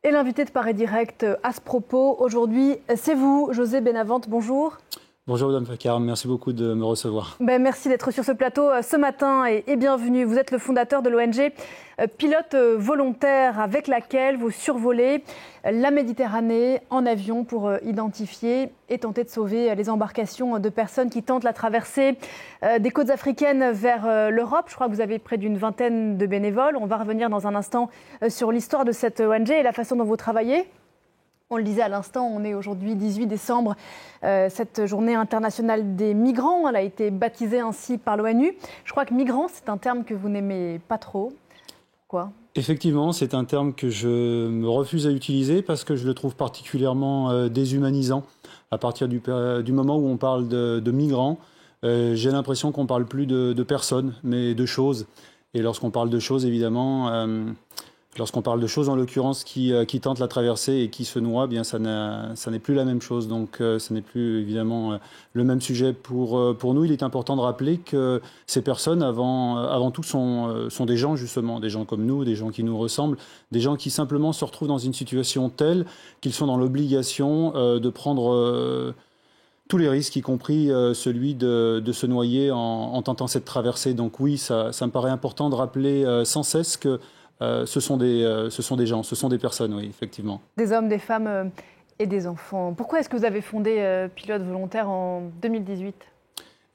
Et l'invité de Paris Direct à ce propos, aujourd'hui, c'est vous, José Benavente, bonjour. Bonjour Madame Fakar, merci beaucoup de me recevoir. Merci d'être sur ce plateau ce matin et bienvenue. Vous êtes le fondateur de l'ONG Pilote Volontaire avec laquelle vous survolez la Méditerranée en avion pour identifier et tenter de sauver les embarcations de personnes qui tentent la traversée des côtes africaines vers l'Europe. Je crois que vous avez près d'une vingtaine de bénévoles. On va revenir dans un instant sur l'histoire de cette ONG et la façon dont vous travaillez. On le disait à l'instant, on est aujourd'hui 18 décembre, cette journée internationale des migrants. Elle a été baptisée ainsi par l'ONU. Je crois que migrants, c'est un terme que vous n'aimez pas trop. Pourquoi ? Effectivement, c'est un terme que je me refuse à utiliser parce que je le trouve particulièrement déshumanisant. À partir du moment où on parle de migrants, j'ai l'impression qu'on ne parle plus de personnes, mais de choses. Et lorsqu'on parle de choses, évidemment... Lorsqu'on parle de choses, en l'occurrence, qui tentent la traversée et qui se noient, bien, ça n'est plus la même chose. Donc, ce n'est plus, évidemment, le même sujet pour nous. Il est important de rappeler que ces personnes, avant tout, sont des gens, justement, des gens comme nous, des gens qui nous ressemblent, des gens qui, simplement, se retrouvent dans une situation telle qu'ils sont dans l'obligation de prendre... tous les risques, y compris celui de se noyer en tentant cette traversée. Donc oui, ça me paraît important de rappeler sans cesse que ce sont des gens, ce sont des personnes, oui, effectivement. Des hommes, des femmes et des enfants. Pourquoi est-ce que vous avez fondé Pilote Volontaire en 2018 ?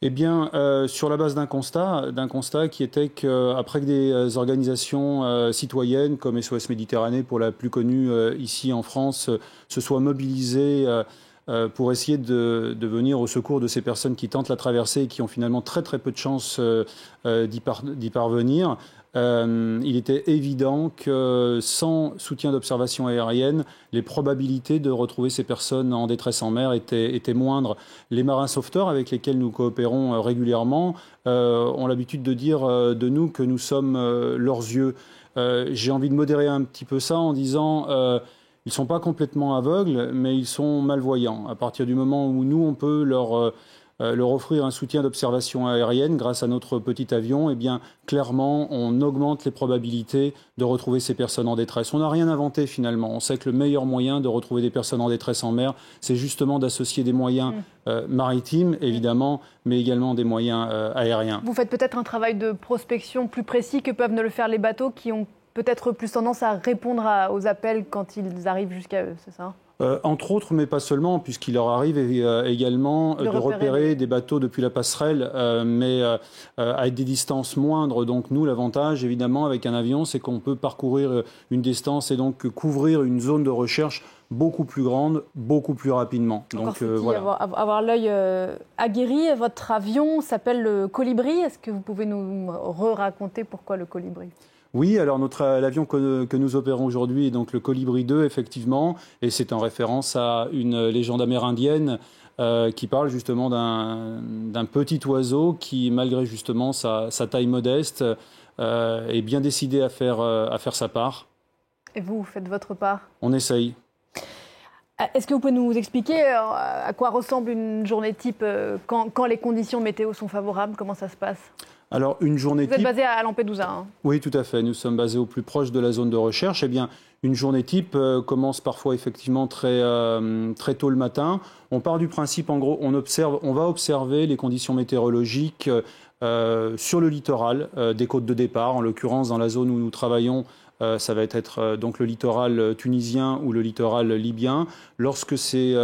Eh bien, sur la base d'un constat qui était qu'après que des organisations citoyennes comme SOS Méditerranée, pour la plus connue ici en France, se soient mobilisées pour essayer de venir au secours de ces personnes qui tentent la traversée et qui ont finalement très très peu de chances d'y parvenir, il était évident que sans soutien d'observation aérienne, les probabilités de retrouver ces personnes en détresse en mer étaient moindres. Les marins sauveteurs avec lesquels nous coopérons régulièrement ont l'habitude de dire de nous que nous sommes leurs yeux. J'ai envie de modérer un petit peu ça en disant... ils ne sont pas complètement aveugles, mais ils sont malvoyants. À partir du moment où nous, on peut leur offrir un soutien d'observation aérienne grâce à notre petit avion, eh bien, clairement, on augmente les probabilités de retrouver ces personnes en détresse. On n'a rien inventé finalement. On sait que le meilleur moyen de retrouver des personnes en détresse en mer, c'est justement d'associer des moyens maritimes, évidemment, mais également des moyens aériens. Vous faites peut-être un travail de prospection plus précis que peuvent ne le faire les bateaux qui ont peut-être plus tendance à répondre aux appels quand ils arrivent jusqu'à eux, c'est ça ? Entre autres, mais pas seulement, puisqu'il leur arrive également de repérer des bateaux depuis la passerelle, mais à des distances moindres. Donc nous, l'avantage, évidemment, avec un avion, c'est qu'on peut parcourir une distance et donc couvrir une zone de recherche beaucoup plus grande, beaucoup plus rapidement. Donc voilà. Avoir l'œil aguerri. Votre avion s'appelle le Colibri. Est-ce que vous pouvez nous raconter pourquoi le Colibri ? Oui, alors l'avion que nous opérons aujourd'hui est donc le Colibri 2, effectivement, et c'est en référence à une légende amérindienne qui parle justement d'un petit oiseau qui, malgré justement sa taille modeste, est bien décidé à faire sa part. Et vous faites votre part ? On essaye. Est-ce que vous pouvez nous expliquer à quoi ressemble une journée type quand les conditions météo sont favorables ? Comment ça se passe ? Alors, une journée type... Vous êtes basé à Lampedusa, hein ? Oui, tout à fait. Nous sommes basés au plus proche de la zone de recherche. Eh bien, une journée type commence parfois effectivement très tôt le matin. On part du principe, en gros, on va observer les conditions météorologiques sur le littoral des côtes de départ. En l'occurrence, dans la zone où nous travaillons, ça va être donc le littoral tunisien ou le littoral libyen. Lorsque ces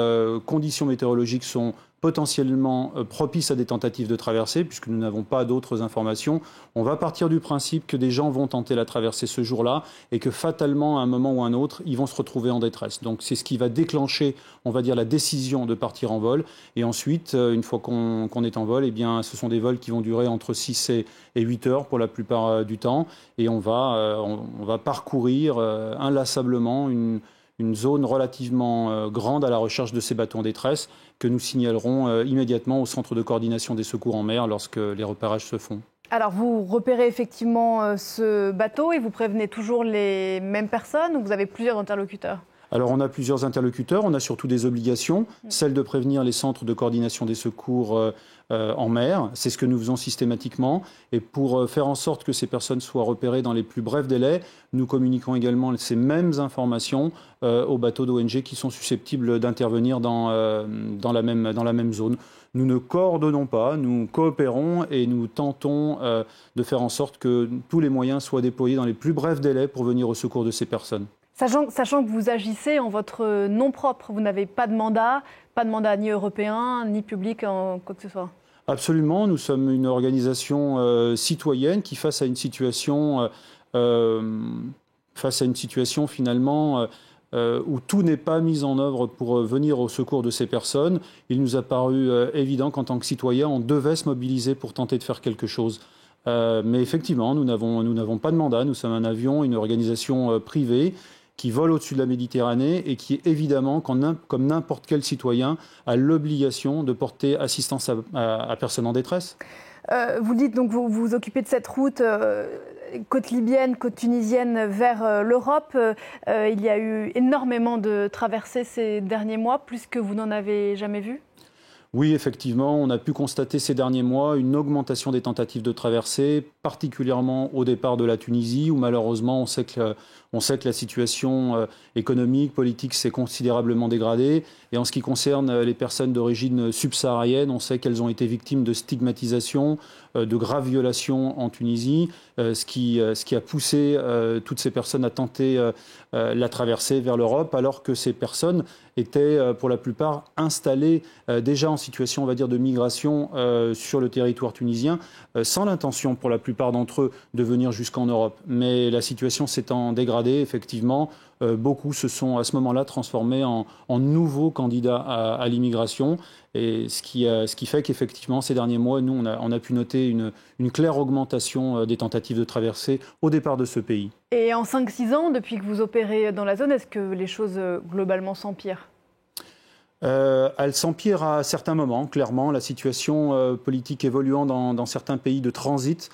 conditions météorologiques sont potentiellement propices à des tentatives de traversée, puisque nous n'avons pas d'autres informations, on va partir du principe que des gens vont tenter la traversée ce jour-là et que fatalement, à un moment ou à un autre, ils vont se retrouver en détresse. Donc c'est ce qui va déclencher, on va dire, la décision de partir en vol. Et ensuite, une fois qu'on est en vol, eh bien, ce sont des vols qui vont durer entre 6 et 8 heures pour la plupart du temps. Et on va parcourir inlassablement une zone relativement grande à la recherche de ces bateaux en détresse que nous signalerons immédiatement au centre de coordination des secours en mer lorsque les repérages se font. Alors vous repérez effectivement ce bateau et vous prévenez toujours les mêmes personnes ou vous avez plusieurs interlocuteurs ? Alors on a plusieurs interlocuteurs, on a surtout des obligations, celle de prévenir les centres de coordination des secours en mer, c'est ce que nous faisons systématiquement, et pour faire en sorte que ces personnes soient repérées dans les plus brefs délais, nous communiquons également ces mêmes informations aux bateaux d'ONG qui sont susceptibles d'intervenir dans la même zone. Nous ne coordonnons pas, nous coopérons et nous tentons de faire en sorte que tous les moyens soient déployés dans les plus brefs délais pour venir au secours de ces personnes. Sachant que vous agissez en votre nom propre, vous n'avez pas de mandat ni européen, ni public, en quoi que ce soit. Absolument, nous sommes une organisation citoyenne qui, face à une situation finalement où tout n'est pas mis en œuvre pour venir au secours de ces personnes, il nous a paru évident qu'en tant que citoyens, on devait se mobiliser pour tenter de faire quelque chose. Mais effectivement, nous n'avons pas de mandat, nous sommes un avion, une organisation privée qui vole au-dessus de la Méditerranée et qui, évidemment, comme n'importe quel citoyen, a l'obligation de porter assistance à personnes en détresse. Vous dites donc vous vous occupez de cette route côte libyenne, côte tunisienne vers l'Europe. Il y a eu énormément de traversées ces derniers mois, plus que vous n'en avez jamais vu. Oui, effectivement, on a pu constater ces derniers mois une augmentation des tentatives de traversée, particulièrement au départ de la Tunisie, où malheureusement on sait que la situation économique, politique s'est considérablement dégradée. Et en ce qui concerne les personnes d'origine subsaharienne, on sait qu'elles ont été victimes de stigmatisation, de graves violations en Tunisie, ce qui a poussé toutes ces personnes à tenter la traversée vers l'Europe, alors que ces personnes étaient pour la plupart installées déjà en situation, on va dire, de migration sur le territoire tunisien, sans l'intention pour la plupart d'entre eux de venir jusqu'en Europe. Mais la situation s'étant dégradée, effectivement, beaucoup se sont à ce moment-là transformés en nouveaux candidats à l'immigration. Et ce qui fait qu'effectivement, ces derniers mois, nous, on a pu noter une claire augmentation des tentatives de traversée au départ de ce pays. Et en 5-6 ans, depuis que vous opérez dans la zone, est-ce que les choses globalement s'empirent ? Elle s'empire à certains moments, clairement. La situation politique évoluant dans certains pays de transit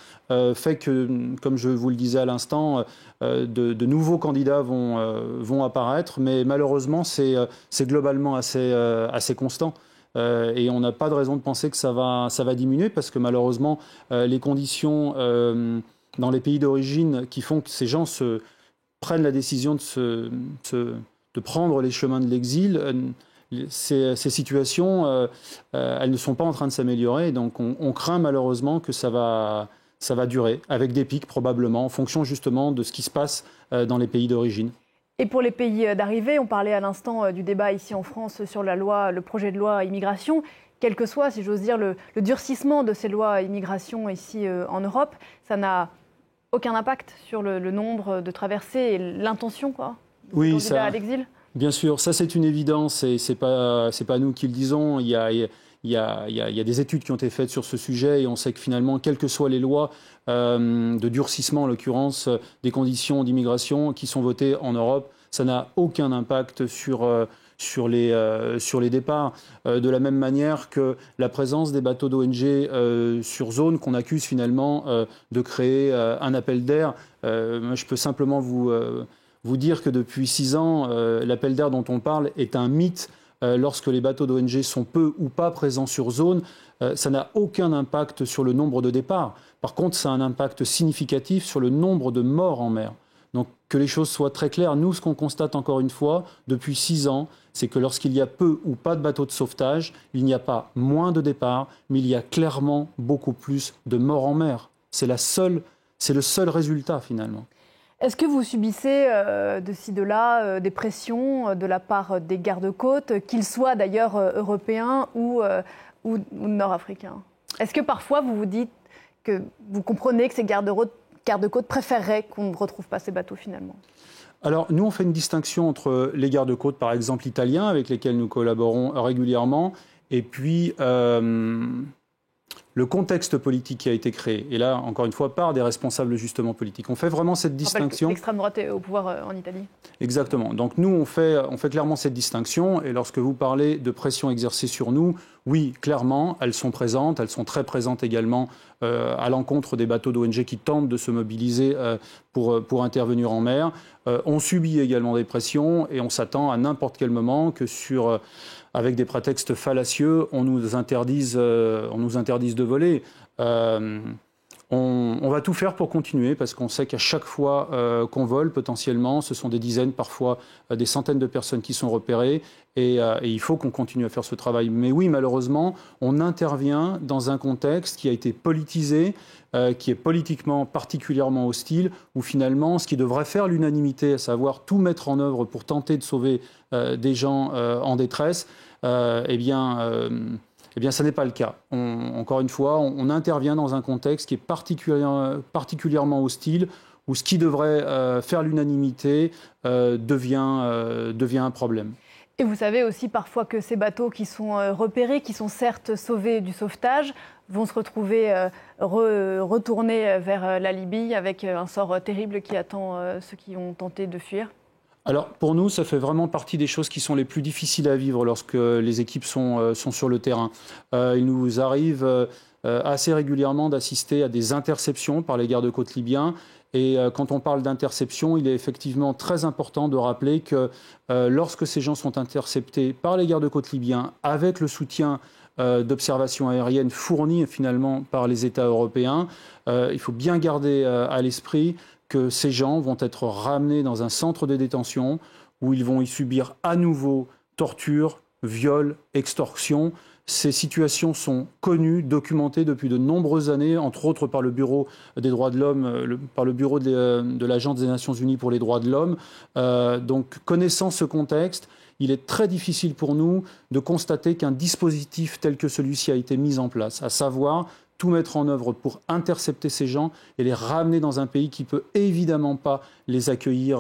fait que, comme je vous le disais à l'instant, de nouveaux candidats vont apparaître, mais malheureusement, c'est globalement assez constant. Et on n'a pas de raison de penser que ça va diminuer, parce que malheureusement, les conditions dans les pays d'origine qui font que ces gens prennent la décision de prendre les chemins de l'exil, ces situations, elles ne sont pas en train de s'améliorer. Donc on craint malheureusement que ça va durer, avec des pics probablement, en fonction justement de ce qui se passe dans les pays d'origine. Et pour les pays d'arrivée, on parlait à l'instant du débat ici en France sur le projet de loi immigration. Quel que soit, si j'ose dire, le durcissement de ces lois immigration ici en Europe, ça n'a aucun impact sur le nombre de traversées et l'intention, quoi, des candidats à l'exil. Bien sûr, ça c'est une évidence et c'est pas nous qui le disons. Il y a des études qui ont été faites sur ce sujet et on sait que finalement, quelles que soient les lois de durcissement, en l'occurrence des conditions d'immigration qui sont votées en Europe, ça n'a aucun impact sur les départs. De la même manière que la présence des bateaux d'ONG sur zone qu'on accuse finalement de créer un appel d'air. Je peux simplement vous dire que depuis 6 ans, l'appel d'air dont on parle est un mythe. Lorsque les bateaux d'ONG sont peu ou pas présents sur zone, ça n'a aucun impact sur le nombre de départs. Par contre, ça a un impact significatif sur le nombre de morts en mer. Donc que les choses soient très claires, nous, ce qu'on constate encore une fois depuis 6 ans, c'est que lorsqu'il y a peu ou pas de bateaux de sauvetage, il n'y a pas moins de départs, mais il y a clairement beaucoup plus de morts en mer. C'est le seul résultat finalement. Est-ce que vous subissez de ci, de là des pressions de la part des gardes-côtes, qu'ils soient d'ailleurs européens ou nord-africains ? Est-ce que parfois vous vous dites que vous comprenez que ces gardes-côtes préféreraient qu'on ne retrouve pas ces bateaux finalement ? Alors nous on fait une distinction entre les gardes-côtes par exemple italiens avec lesquels nous collaborons régulièrement et puis le contexte politique qui a été créé, et là, encore une fois, par des responsables justement politiques. On fait vraiment cette distinction. L'extrême droite est au pouvoir en Italie. Exactement. Donc nous, on fait clairement cette distinction, et lorsque vous parlez de pression exercée sur nous, oui, clairement, elles sont présentes, elles sont très présentes également à l'encontre des bateaux d'ONG qui tentent de se mobiliser pour intervenir en mer. On subit également des pressions, et on s'attend à n'importe quel moment que avec des prétextes fallacieux, on nous interdise de voler. On va tout faire pour continuer, parce qu'on sait qu'à chaque fois qu'on vole, potentiellement, ce sont des dizaines, parfois des centaines de personnes qui sont repérées, et il faut qu'on continue à faire ce travail. Mais oui, malheureusement, on intervient dans un contexte qui a été politisé, qui est politiquement particulièrement hostile, où finalement, ce qui devrait faire l'unanimité, à savoir tout mettre en œuvre pour tenter de sauver des gens en détresse, eh bien, ça n'est pas le cas. Encore une fois, on intervient dans un contexte qui est particulièrement hostile, où ce qui devrait faire l'unanimité devient un problème. Et vous savez aussi parfois que ces bateaux qui sont repérés, qui sont certes sauvés du sauvetage, vont se retrouver retournés vers la Libye avec un sort terrible qui attend ceux qui ont tenté de fuir. Alors pour nous, ça fait vraiment partie des choses qui sont les plus difficiles à vivre lorsque les équipes sont sur le terrain. Il nous arrive assez régulièrement d'assister à des interceptions par les gardes-côtes libyens. Et quand on parle d'interception, il est effectivement très important de rappeler que lorsque ces gens sont interceptés par les gardes-côtes libyens avec le soutien d'observation aérienne fournie finalement par les États européens, il faut bien garder à l'esprit que ces gens vont être ramenés dans un centre de détention où ils vont y subir à nouveau torture, viol, extorsion. Ces situations sont connues, documentées depuis de nombreuses années, entre autres par le Bureau des droits de l'homme, par le Bureau de l'Agence des Nations Unies pour les droits de l'homme. Donc, connaissant ce contexte, il est très difficile pour nous de constater qu'un dispositif tel que celui-ci a été mis en place, à savoir tout mettre en œuvre pour intercepter ces gens et les ramener dans un pays qui ne peut évidemment pas les accueillir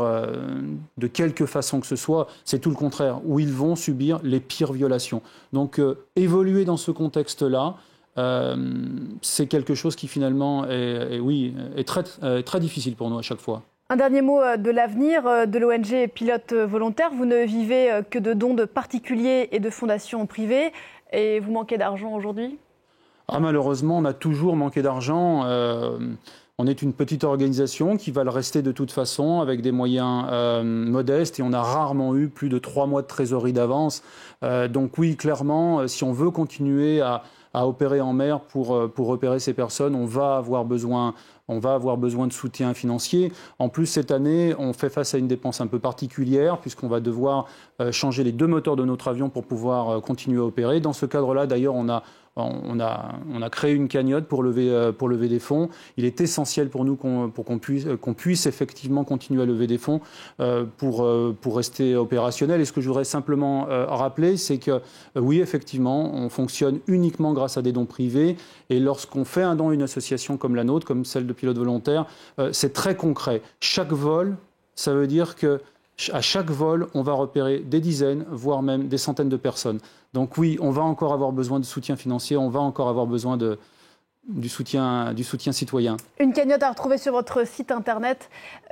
de quelque façon que ce soit. C'est tout le contraire, où ils vont subir les pires violations. Donc évoluer dans ce contexte-là, c'est quelque chose qui finalement est très difficile pour nous à chaque fois. Un dernier mot de l'avenir de l'ONG Pilote Volontaire. Vous ne vivez que de dons de particuliers et de fondations privées, et vous manquez d'argent aujourd'hui ? Malheureusement, on a toujours manqué d'argent. On est une petite organisation qui va le rester de toute façon avec des moyens modestes, et on a rarement eu plus de 3 mois de trésorerie d'avance. Donc oui, clairement, si on veut continuer à opérer en mer pour repérer ces personnes, on va avoir besoin de soutien financier. En plus, cette année, on fait face à une dépense un peu particulière puisqu'on va devoir changer les 2 moteurs de notre avion pour pouvoir continuer à opérer. Dans ce cadre-là, d'ailleurs, on a créé une cagnotte pour lever des fonds. Il est essentiel pour nous qu'on puisse effectivement continuer à lever des fonds pour rester opérationnel. Et ce que je voudrais simplement rappeler, c'est que oui, effectivement, on fonctionne uniquement grâce à des dons privés. Et lorsqu'on fait un don à une association comme la nôtre, comme celle de Pilote Volontaire, c'est très concret. Chaque vol, ça veut dire que à chaque vol, on va repérer des dizaines, voire même des centaines de personnes. Donc oui, on va encore avoir besoin de soutien financier, on va encore avoir besoin du soutien citoyen. Une cagnotte à retrouver sur votre site internet,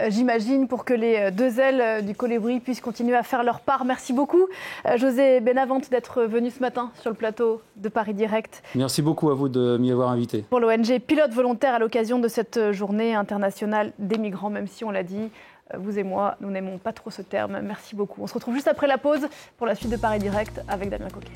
j'imagine, pour que les 2 ailes du colibri puissent continuer à faire leur part. Merci beaucoup, José Benavente, d'être venu ce matin sur le plateau de Paris Direct. Merci beaucoup à vous de m'y avoir invité. Pour l'ONG Pilote Volontaire, à l'occasion de cette journée internationale des migrants, même si on l'a dit, vous et moi, nous n'aimons pas trop ce terme. Merci beaucoup. On se retrouve juste après la pause pour la suite de Paris Direct avec Damien Coquet.